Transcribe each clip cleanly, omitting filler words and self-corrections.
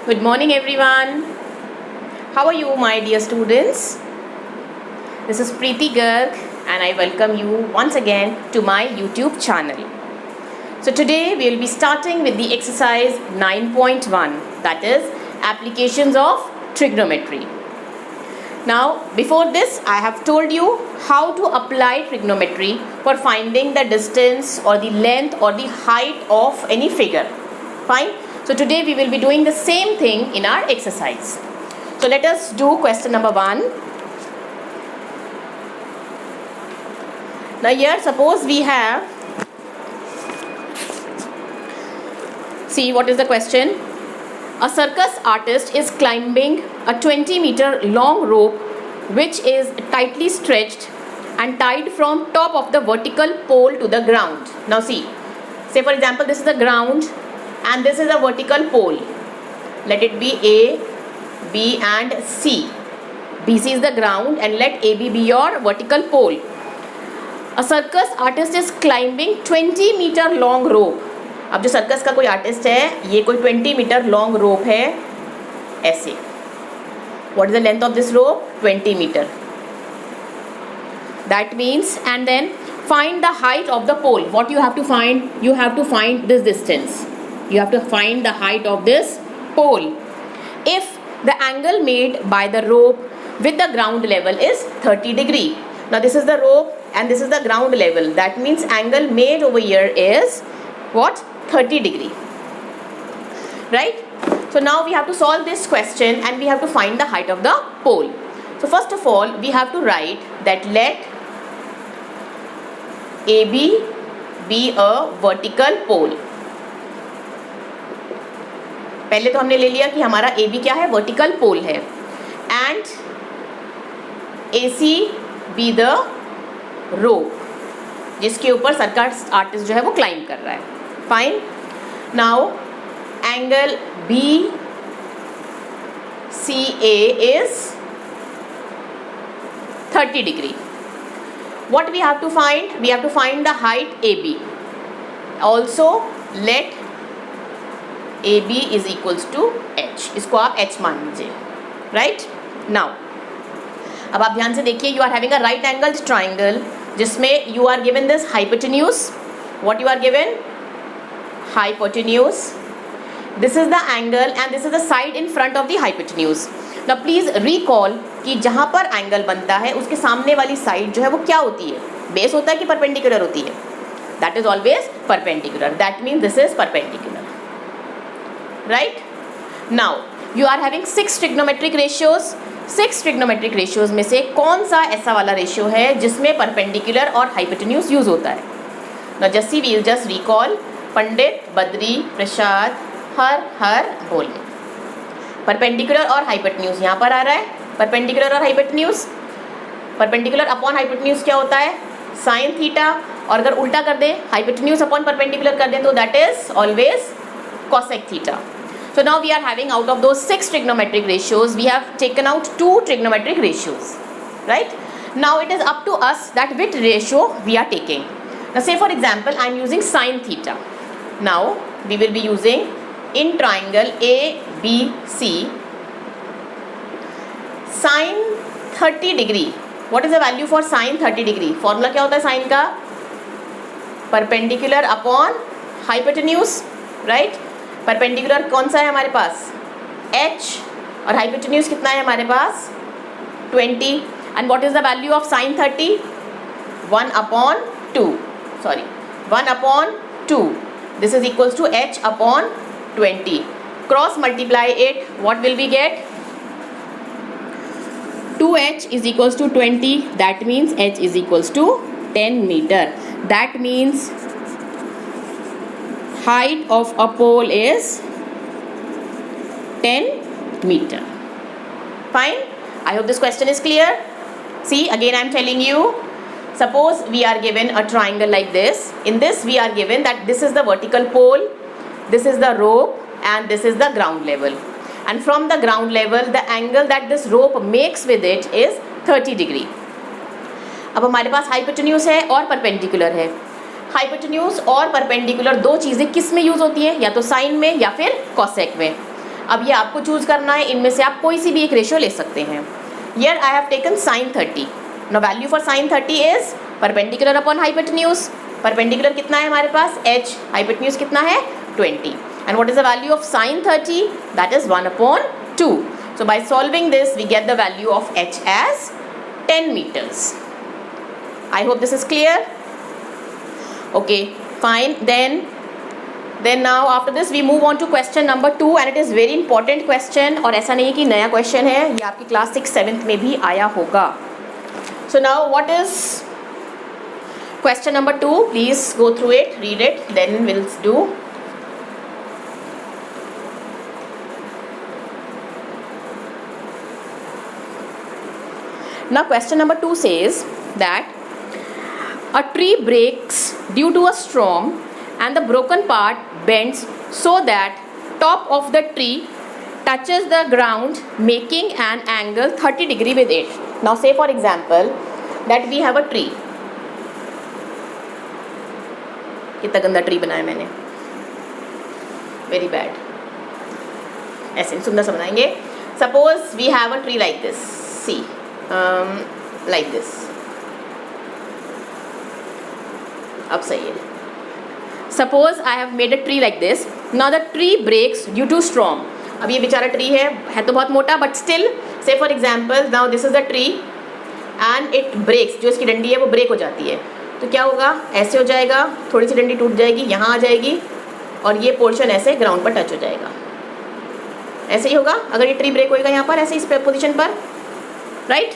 Good morning, everyone. How are you, my dear students? This is Preeti Garg, and I welcome you once again to my YouTube channel. So today we will be starting with the exercise 9.1, that is applications of trigonometry. Now, before this, I have told you how to apply trigonometry for finding the distance or the length or the height of any figure. Fine. So today we will be doing the same thing in our exercise. So let us do question number 1. Now here suppose we have, see what is the question. A circus artist is climbing a 20-meter long rope which is tightly stretched and tied from top of the vertical pole to the ground. Now see, say for example this is the ground and this is a vertical pole. Let it be A, B and C. BC is the ground and let AB be your vertical pole. A circus artist is climbing 20-meter long rope. अब जो circus का कोई artist है ये कोई 20 metre long rope है ऐसे. What is the length of this rope? 20 meter. That means, and then find the height of the pole. What you have to find? You have to find this distance. You have to find the height of this pole. If the angle made by the rope with the ground level is 30 degree. Now this is the rope and this is the ground level. That means angle made over here is what? 30 degree. Right? So now we have to solve this question and we have to find the height of the pole. So first of all we have to write that let AB be a vertical pole. पहले तो हमने ले लिया कि हमारा AB क्या है? Vertical पोल है. And AC be the rope जिसके ऊपर सर्कस आर्टिस्ट जो है वो क्लाइंब कर रहा है. Fine. Now angle BCA is 30 degree. What we have to find? We have to find the height AB. Also let AB is equals to H. इसको आप H मान लीजिए. Right? Now, अब आप ध्यान से देखिए. You are having a right angled triangle जिसमें you are given this hypotenuse. What you are given? Hypotenuse. This is the angle and this is the side in front of the hypotenuse. Now please recall कि जहाँ पर angle बनता है उसके सामने वाली side जो है वो क्या होती है? बेस होता है कि परपेंडिकुलर होती है? That is always perpendicular. That means this is perpendicular. Right? Now you are having 6 trigonometric ratios. 6 trigonometric ratios में से कौन सा ऐसा वाला रेशियो है जिसमें परपेंडिकुलर और हाइपोटेन्यूज यूज होता है? Now just see, we'll just recall. पंडित, बद्री, प्रसाद, हर बोले. परपेंडिकुलर और हाइपोटेन्यूज यहाँ पर आ रहा है. परपेंडिकुलर और हाइपोटेन्यूज, परपेंडिकुलर अपॉन हाइपोटेन्यूज क्या होता है? Sine theta. और अगर उल्टा कर दें हाइपोटेन्यूज अपॉन परपेंडिकुलर कर दें तो that is always cosec theta. So now we are having out of those 6 trigonometric ratios, we have taken out 2 trigonometric ratios. Right? Now it is up to us that which ratio we are taking. Now say for example I am using sin theta. Now we will be using in triangle ABC sin 30 degree. What is the value for sin 30 degree? Formula क्या होता है sin का? Perpendicular upon hypotenuse. Right? Perpendicular कौन सा है हमारे पास? H. और hypotenuse कितना है हमारे पास? 20. And what is the value of sine 30? 1/2. Sorry 1/2. This is equals to H upon 20. Cross multiply it. What will we get? 2H is equals to 20. That means H is equals to 10 meter. That means height of a pole is 10 meter. Fine. I hope this question is clear. See, again I am telling you, suppose we are given a triangle like this. In this we are given that this is the vertical pole, this is the rope and this is the ground level. And from the ground level the angle that this rope makes with it is 30 degree. अब हमारे पास hypotenuse है और perpendicular है. Hypotenuse और perpendicular दो चीज़ें किस में यूज़ होती हैं? या तो साइन में या फिर कॉसेक में. अब ये आपको चूज़ करना है, इनमें से आप कोई सी भी एक रेशियो ले सकते हैं। Here I have taken sin 30. Now value for sin 30 is perpendicular upon hypotenuse. Perpendicular कितना है हमारे पास h, hypotenuse कितना है 20. And what is the value of sin 30? That is 1/2. So by solving this we get the value of h as 10 meters. I hope this is clear. Okay, fine. Then now after this we move on to question number 2 and it is very important question और ऐसा नहीं है कि नया question है, ये आपकी class 6-7 में भी आया होगा. So now what is question number 2? Please go through it, read it, then we'll do. Now question number 2 says that a tree breaks due to a storm and the broken part bends so that top of the tree touches the ground making an angle 30 degree with it. Now say for example that we have a tree. कितना गंदा tree बनाया मैंने, very bad. ऐसे सुंदर सा बनाएंगे. Suppose we have a tree like this. See, like this. अब सही है. Suppose I have made a tree like this. Now the tree breaks due to storm. अब ये बेचारा ट्री है तो बहुत मोटा, but still say for example now this is the tree and it breaks, जो इसकी डंडी है वो ब्रेक हो जाती है. तो क्या होगा, ऐसे हो जाएगा, थोड़ी सी डंडी टूट जाएगी, यहाँ आ जाएगी और ये पोर्शन ऐसे ग्राउंड पर टच हो जाएगा. ऐसे ही होगा अगर ये ट्री ब्रेक होएगा यहाँ पर, ऐसे इस पोजिशन पर, right.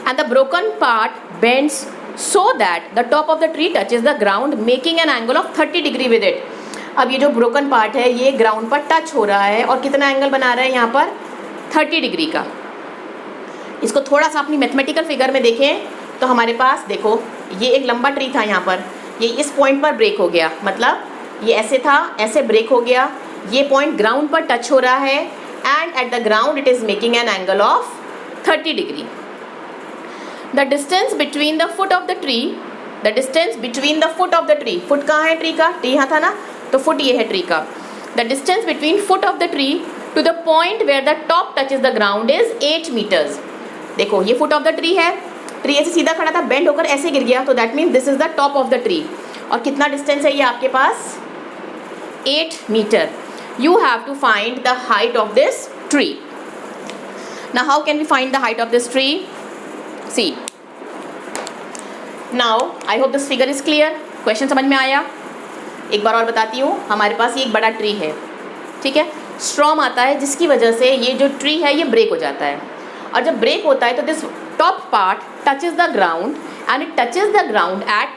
And the broken part bends so that the top of the tree touches the ground making an angle of 30 degree with it. अब ये जो broken part है ये ग्राउंड पर टच हो रहा है और कितना एंगल बना रहा है यहाँ पर 30 डिग्री का. इसको थोड़ा सा अपनी मैथमेटिकल फिगर में देखें तो हमारे पास देखो ये एक लंबा ट्री था, यहाँ पर ये इस पॉइंट पर ब्रेक हो गया, मतलब ये ऐसे था, ऐसे ब्रेक हो गया, ये पॉइंट ग्राउंड पर टच हो रहा है and at the ground it is making an angle of 30 degree. The distance between the foot of the tree, the distance between the foot of the tree, foot कहाँ है tree का, tree यहाँ था ना, तो foot ये है tree का. The distance between foot of the tree to the point where the top touches the ground is 8 meters. देखो ये foot of the tree है, ट्री ऐसे सीधा खड़ा था, बेंड होकर ऐसे गिर गया, तो that means this is the top of the tree. और कितना डिस्टेंस है ये आपके पास 8 metre. You have to find the height of this tree. Now how can we find the height of this tree? See, now I hope this figure is clear. Question समझ में आया. एक बार और बताती हूँ, हमारे पास ये एक बड़ा ट्री है, ठीक है. स्ट्रॉम आता है जिसकी वजह से ये जो ट्री है ये ब्रेक हो जाता है, और जब ब्रेक होता है तो this top part touches the ground and it touches the ground eight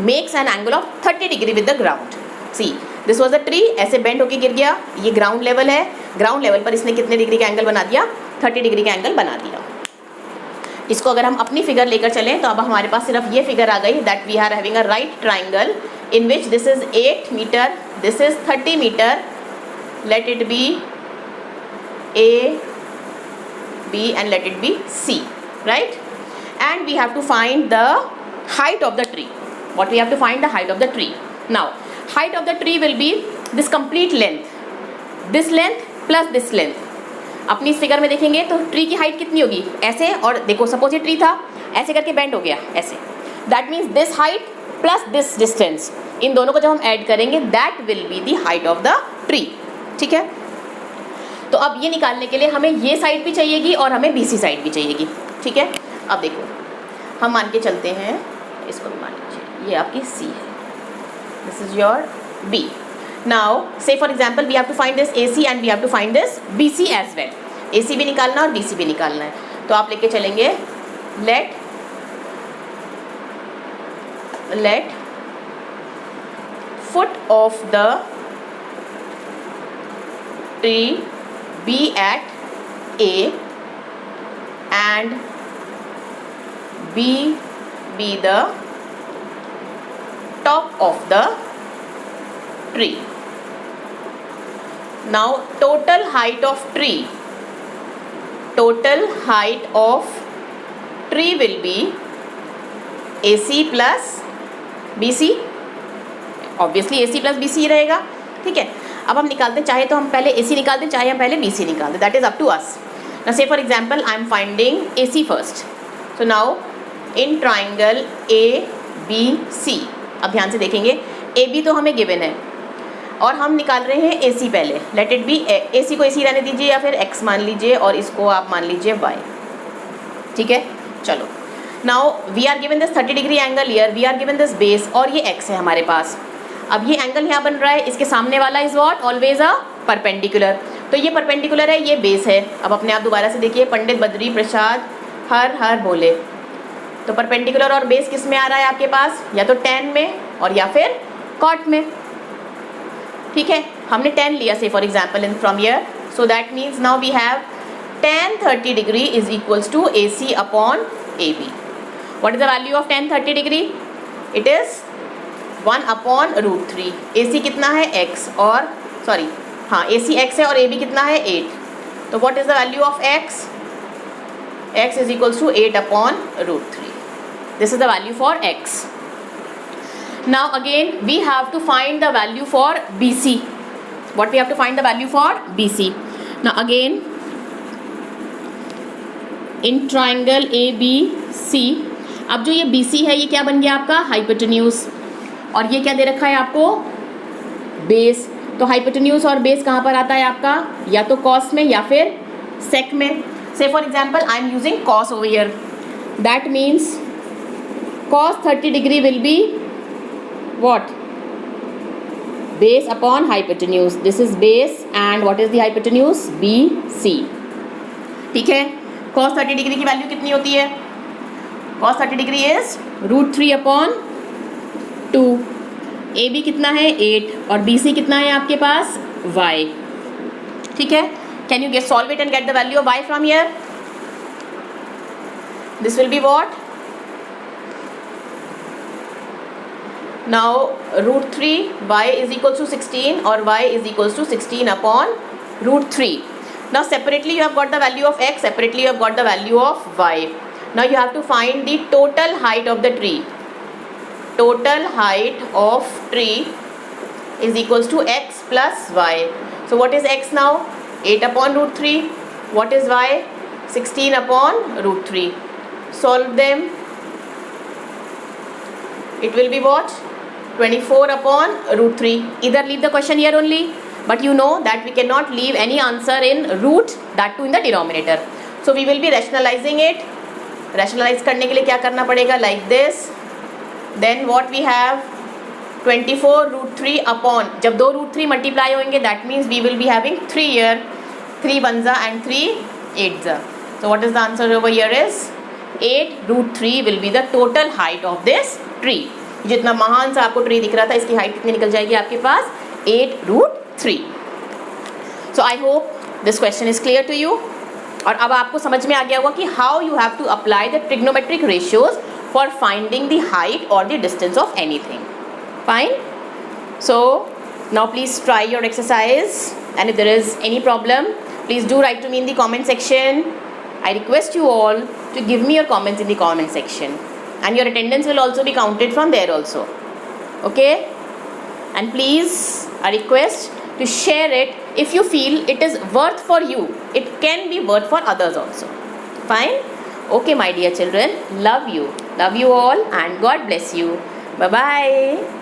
makes an angle of 30 degree with the ground. See this was the tree, ऐसे बेंड होके गिर गया, ये ग्राउंड लेवल है, ग्राउंड लेवल पर इसने कितने डिग्री का एंगल बना दिया, 30 डिग्री का एंगल बना दिया. इसको अगर हम अपनी फिगर लेकर चलें तो अब हमारे पास सिर्फ ये फिगर आ गई that we are having a right triangle in which this is 8 meter, this is 30 meter, let it be A B and let it be C, right. And we have to find the height of the tree. What we have to find the height of the tree. Now height of the tree will be this complete length, this length plus this length. अपनी इस figure में देखेंगे तो tree की height कितनी होगी, ऐसे, और देखो सपोज ये ट्री था, ऐसे करके बेंड हो गया ऐसे, that means this height plus this distance, इन दोनों को जब हम ऐड करेंगे that will be the height of the tree. ठीक है, तो अब ये निकालने के लिए हमें ये साइड भी चाहिएगी और हमें बीसी साइड भी चाहिएगी. ठीक है, अब देखो हम मान के चलते हैं, इसको भी मान लीजिए ये आपकी सी है, this is your B. Now say for example we have to find this AC and we have to find this BC as well. AC भी निकालना और BC भी निकालना है, तो आप लेके चलेंगे let foot of the tree be at A and B be the top of the tree. Now total height of tree will be AC plus BC. Obviously AC plus BC रहेगा. ठीक है, अब हम निकालते हैं, चाहे तो हम पहले AC निकालते हैं, चाहे हम पहले BC निकालते हैं, that is up to us. Now say for example I am finding AC first. So now in triangle ABC, अब ध्यान से देखेंगे, AB तो हमें गिवन है और हम निकाल रहे हैं AC पहले. लेट इट बी AC को AC रहने दीजिए या फिर X मान लीजिए और इसको आप मान लीजिए Y. ठीक है, चलो. Now we are given this 30 degree angle here, we are given this base और ये X है हमारे पास. अब ये एंगल यहाँ बन रहा है, इसके सामने वाला is what, always a perpendicular. तो ये परपेंडिकुलर है, ये बेस है. अब अपने आप दोबारा से देखिए, पंडित बद्री प्रसाद हर हर बोले. तो परपेंडिकुलर और बेस किस में आ रहा है आपके पास, या तो tan में और या फिर cot में. ठीक है, हमने tan लिया say for example in from here, so that means now we have tan 30 degree is equals to AC upon AB. What is the value of tan 30 degree? It is 1 upon √3. AC कितना है X और sorry हाँ AC X है और AB कितना है 8. तो what is the value of X? X is equals to 8 upon √3. This is the value for X. Now again we have to find the value for BC. What we have to find the value for BC? Now again in triangle ABC, अब जो ये BC है ये क्या बन गया आपका, hypotenuse. और ये क्या दे रखा है आपको, बेस. तो हाइपोटेन्यूज और बेस कहाँ पर आता है आपका, या तो कॉस में या फिर सेक में. से for example I am using cos over here, that means cos 30 degree will be what, base upon hypotenuse. This is base and what is the hypotenuse, BC. ठीक है, cos 30 डिग्री की वैल्यू कितनी होती है, cos 30 degree is √3 upon 2. AB कितना है 8 और BC कितना है आपके पास Y. ठीक है, can you get solve it and get the value of Y from here? This will be what, now √3 y is equals to 16 or y is equals to 16 upon √3. Now separately you have got the value of x, separately you have got the value of y. Now you have to find the total height of the tree. Total height of tree is equals to x plus y. So what is x now? 8 upon √3. What is y? 16 upon √3. Solve them. It will be what? 24 upon √3. Either leave the question here only, but you know that we cannot leave any answer in root, that too in the denominator. So we will be rationalizing it. Rationalize करने के लिए क्या करना पड़ेगा, like this. Then what we have 24 √3 upon, जब दो √3 multiply होंगे that means we will be having 3 here, 3 1 and 3 8. So what is the answer over here is 8 √3 will be the total height of this tree. जितना महान सा आपको tree दिख रहा था, इसकी हाइट कितनी निकल जाएगी आपके पास, 8 √3. So I hope this question is clear to you. और अब आपको समझ में आ गया होगा कि how you have to apply the trigonometric ratios for finding the height और the distance of anything. Fine. So now please try your exercise and if there is any problem please do write to me in the comment section. I request you all to give me your comments in the comment section, and your attendance will also be counted from there also. Okay? And please, I request to share it if you feel it is worth for you. It can be worth for others also. Fine? Okay, my dear children. Love you all and God bless you. Bye bye.